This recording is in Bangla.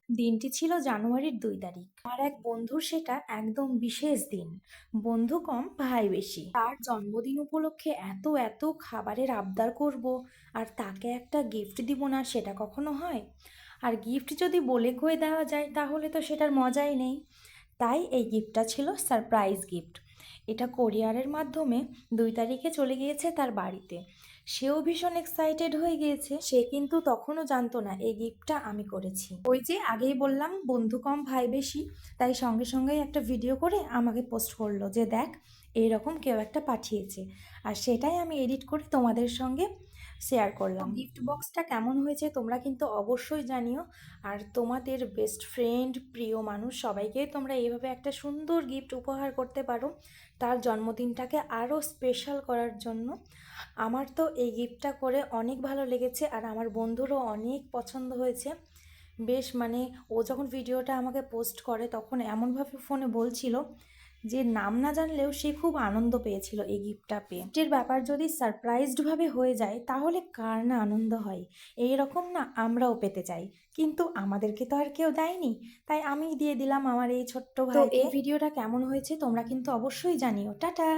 দিনটি ছিল জানুয়ারির ২ তারিখ। আমার এক বন্ধুর সেটা একদম বিশেষ দিন। বন্ধু কম ভাই বেশি। তার জন্মদিন উপলক্ষে এত এত খাবারের আবদার করব আর তাকে একটা গিফট দিব না, সেটা কখনো হয়? আর গিফট যদি বলে কয়ে দেওয়া যায় তাহলে তো সেটার মজাই নেই। তাই এই গিফটটা ছিল সারপ্রাইজ গিফট। এটা কোরিয়ারের মাধ্যমে ২ তারিখে চলে গিয়েছে তার বাড়িতে। সেও ভীষণ এক্সাইটেড হয়ে গিয়েছে। সে কিন্তু তখনও জানতো না এই গিফটটা আমি করেছি। ওই যে আগেই বললাম বন্ধু কম ভাই বেশি, তাই সঙ্গে সঙ্গেই একটা ভিডিও করে আমাকে পোস্ট করলো যে দেখ এইরকম কেউ একটা পাঠিয়েছে। আর সেটাই আমি এডিট করে তোমাদের সঙ্গে শেয়ার করলাম। গিফট বক্সটা কেমন হয়েছে তোমরা কিন্তু অবশ্যই জানিও। আর তোমাদের বেস্ট ফ্রেন্ড, প্রিয় মানুষ সবাইকে তোমরা এইভাবে একটা সুন্দর গিফট উপহার করতে পারো তার জন্মদিনটাকে আরও স্পেশাল করার জন্য। আমার তো এই গিফটটা করে অনেক ভালো লেগেছে আর আমার বন্ধুরও অনেক পছন্দ হয়েছে। বেশ মানে ও যখন ভিডিওটা আমাকে পোস্ট করে তখন এমনভাবে ফোনে বলছিল যে নাম না জানলেও সে খুব আনন্দ পেয়েছিল এই গিফটটা পেয়ে। গিফটের ব্যাপার যদি সারপ্রাইজডভাবে হয়ে যায় তাহলে কার না আনন্দ হয়। এই রকম না আমরাও পেতে চাই, কিন্তু আমাদেরকে তো আর কেউ দেয়নি, তাই আমি দিয়ে দিলাম আমার এই ছোট্ট ভাইকে। তো এই ভিডিওটা কেমন হয়েছে তোমরা কিন্তু অবশ্যই জানিও। টাটা।